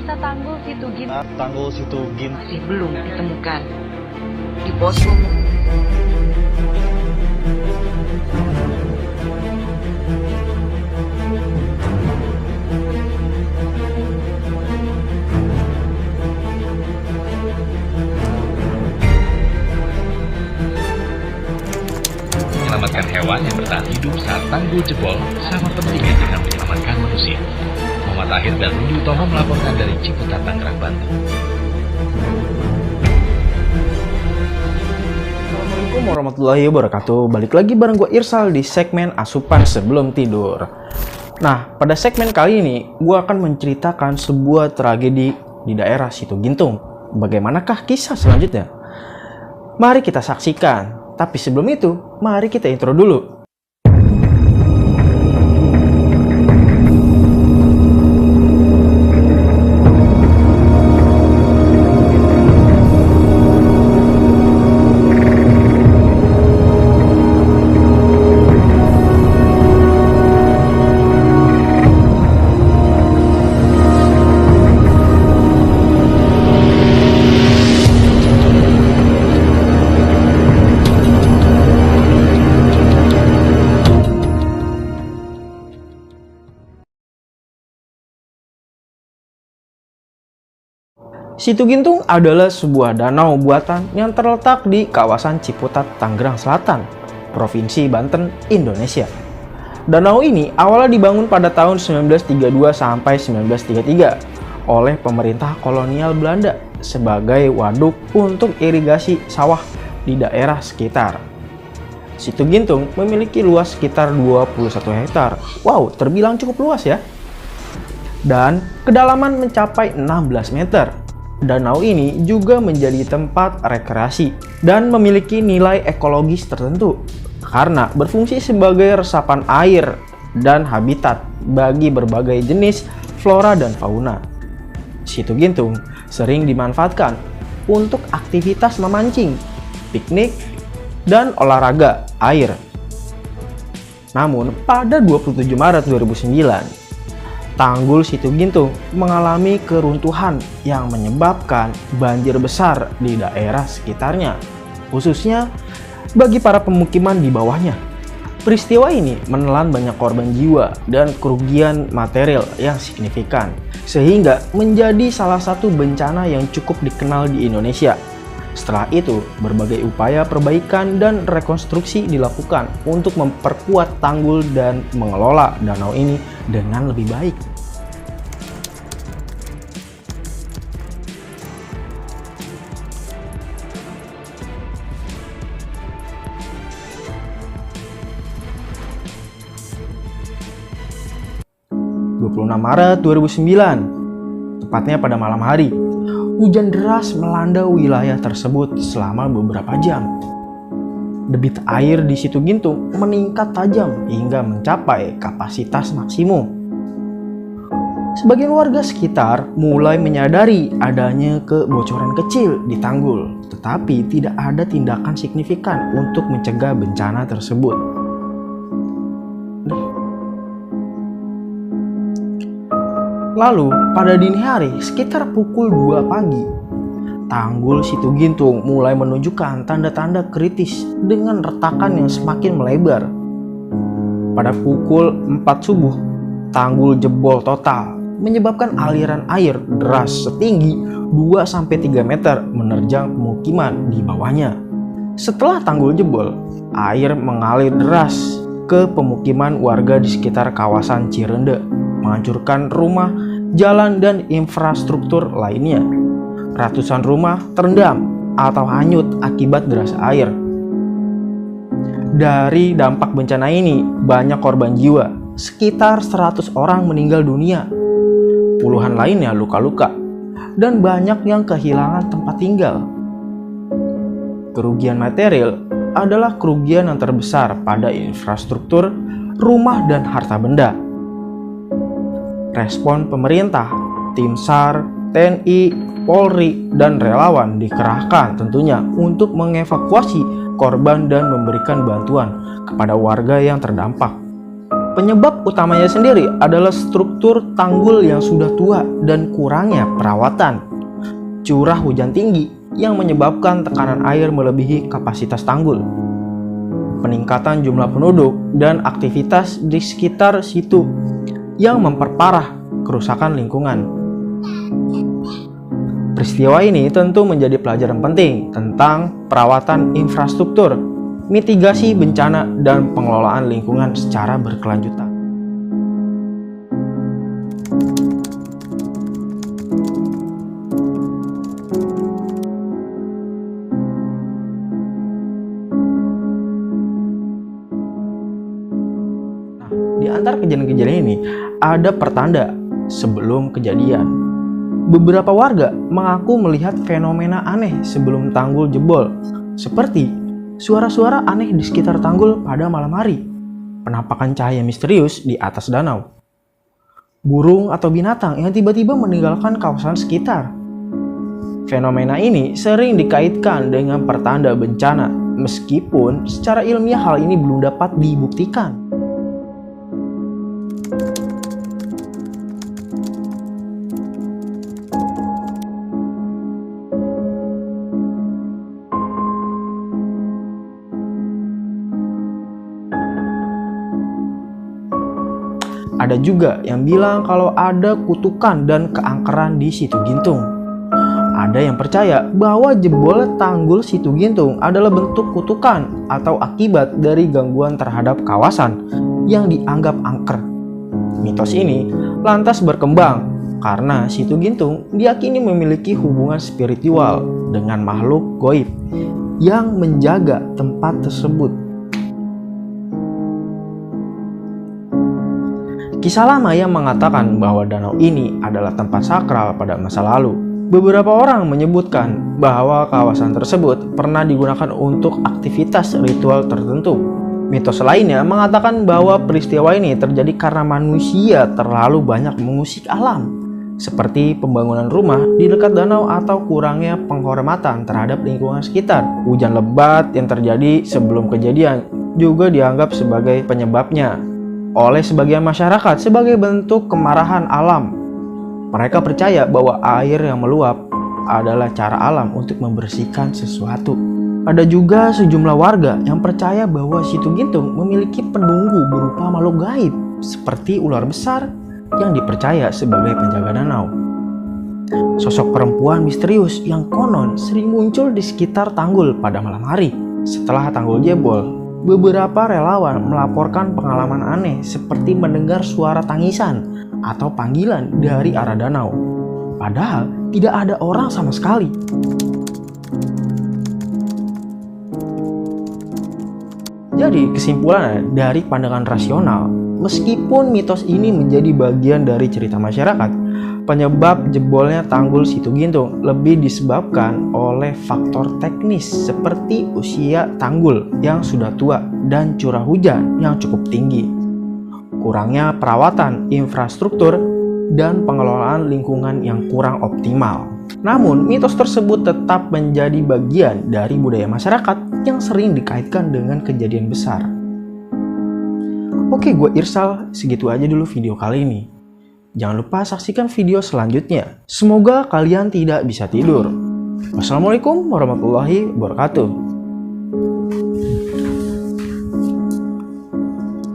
Pemirsa Tanggul Situgin Tanggul Situgin masih belum ditemukan. Di posko menyelamatkan hewan yang bertahan hidup saat tanggul jebol sama pentingnya dengan menyelamatkan manusia. Muhammad Tahir dan Rudi Utomo melaporkan dari Ciputat, Tangerang, Banten. Assalamualaikum warahmatullahi wabarakatuh. Balik lagi bareng gue Irsal di segmen Asupan Sebelum Tidur. Nah, pada segmen kali ini gue akan menceritakan sebuah tragedi di daerah Situgintung. Bagaimanakah kisah selanjutnya? Mari kita saksikan. Tapi sebelum itu, mari kita intro dulu. Situgintung adalah sebuah danau buatan yang terletak di kawasan Ciputat, Tangerang Selatan, Provinsi Banten, Indonesia. Danau ini awalnya dibangun pada tahun 1932 sampai 1933 oleh pemerintah kolonial Belanda sebagai waduk untuk irigasi sawah di daerah sekitar. Situgintung memiliki luas sekitar 21 hektar. Wow, terbilang cukup luas ya. Dan kedalaman mencapai 16 meter. Danau ini juga menjadi tempat rekreasi dan memiliki nilai ekologis tertentu karena berfungsi sebagai resapan air dan habitat bagi berbagai jenis flora dan fauna. Situgintung sering dimanfaatkan untuk aktivitas memancing, piknik, dan olahraga air. Namun, pada 27 Maret 2009, Tanggul Situgintung mengalami keruntuhan yang menyebabkan banjir besar di daerah sekitarnya, khususnya bagi para pemukiman di bawahnya. Peristiwa ini menelan banyak korban jiwa dan kerugian material yang signifikan, sehingga menjadi salah satu bencana yang cukup dikenal di Indonesia. Setelah itu, berbagai upaya perbaikan dan rekonstruksi dilakukan untuk memperkuat tanggul dan mengelola danau ini dengan lebih baik. Maret 2009, tepatnya pada malam hari, hujan deras melanda wilayah tersebut selama beberapa jam. Debit air di Situgintung meningkat tajam hingga mencapai kapasitas maksimum. Sebagian warga sekitar mulai menyadari adanya kebocoran kecil di tanggul, tetapi tidak ada tindakan signifikan untuk mencegah bencana tersebut. Lalu, pada dini hari, sekitar pukul 2 pagi, Tanggul Situgintung mulai menunjukkan tanda-tanda kritis dengan retakan yang semakin melebar. Pada pukul 4 subuh, tanggul jebol total, menyebabkan aliran air deras setinggi 2-3 meter menerjang pemukiman di bawahnya. Setelah tanggul jebol, air mengalir deras ke pemukiman warga di sekitar kawasan Cirende, menghancurkan rumah, jalan, dan infrastruktur lainnya. Ratusan rumah terendam atau hanyut akibat deras air. Dari dampak bencana ini, banyak korban jiwa. Sekitar 100 orang meninggal dunia. Puluhan lainnya luka-luka. Dan banyak yang kehilangan tempat tinggal. Kerugian material adalah kerugian yang terbesar pada infrastruktur, rumah, dan harta benda. Respon pemerintah, tim SAR, TNI, Polri, dan relawan dikerahkan tentunya untuk mengevakuasi korban dan memberikan bantuan kepada warga yang terdampak. Penyebab utamanya sendiri adalah struktur tanggul yang sudah tua dan kurangnya perawatan. Curah hujan tinggi yang menyebabkan tekanan air melebihi kapasitas tanggul. Peningkatan jumlah penduduk dan aktivitas di sekitar situ yang memperparah kerusakan lingkungan. Peristiwa ini tentu menjadi pelajaran penting tentang perawatan infrastruktur, mitigasi bencana, dan pengelolaan lingkungan secara berkelanjutan. Di antara kejadian-kejadian ini ada pertanda sebelum kejadian. Beberapa warga mengaku melihat fenomena aneh sebelum tanggul jebol, seperti suara-suara aneh di sekitar tanggul pada malam hari, penampakan cahaya misterius di atas danau, burung atau binatang yang tiba-tiba meninggalkan kawasan sekitar. Fenomena ini sering dikaitkan dengan pertanda bencana, meskipun secara ilmiah hal ini belum dapat dibuktikan. Ada juga yang bilang kalau ada kutukan dan keangkeran di Situ Gintung. Ada yang percaya bahwa jebol tanggul Situ Gintung adalah bentuk kutukan atau akibat dari gangguan terhadap kawasan yang dianggap angker. Mitos ini lantas berkembang karena Situ Gintung diyakini memiliki hubungan spiritual dengan makhluk gaib yang menjaga tempat tersebut. Kisah lama yang mengatakan bahwa danau ini adalah tempat sakral pada masa lalu. Beberapa orang menyebutkan bahwa kawasan tersebut pernah digunakan untuk aktivitas ritual tertentu. Mitos lainnya mengatakan bahwa peristiwa ini terjadi karena manusia terlalu banyak mengusik alam, seperti pembangunan rumah di dekat danau atau kurangnya penghormatan terhadap lingkungan sekitar. Hujan lebat yang terjadi sebelum kejadian juga dianggap sebagai penyebabnya oleh sebagian masyarakat sebagai bentuk kemarahan alam. Mereka percaya bahwa air yang meluap adalah cara alam untuk membersihkan sesuatu. Ada juga sejumlah warga yang percaya bahwa Situ Gintung memiliki penunggu berupa makhluk gaib seperti ular besar yang dipercaya sebagai penjaga danau. Sosok perempuan misterius yang konon sering muncul di sekitar tanggul pada malam hari. Setelah tanggul jebol, beberapa relawan melaporkan pengalaman aneh seperti mendengar suara tangisan atau panggilan dari arah danau. Padahal tidak ada orang sama sekali. Jadi kesimpulannya dari pandangan rasional, meskipun mitos ini menjadi bagian dari cerita masyarakat, penyebab jebolnya tanggul Situ Gintung lebih disebabkan oleh faktor teknis seperti usia tanggul yang sudah tua dan curah hujan yang cukup tinggi, kurangnya perawatan infrastruktur, dan pengelolaan lingkungan yang kurang optimal. Namun, mitos tersebut tetap menjadi bagian dari budaya masyarakat yang sering dikaitkan dengan kejadian besar. Oke, gue Irsal, segitu aja dulu video kali ini. Jangan lupa saksikan video selanjutnya. Semoga kalian tidak bisa tidur. Wassalamualaikum warahmatullahi wabarakatuh.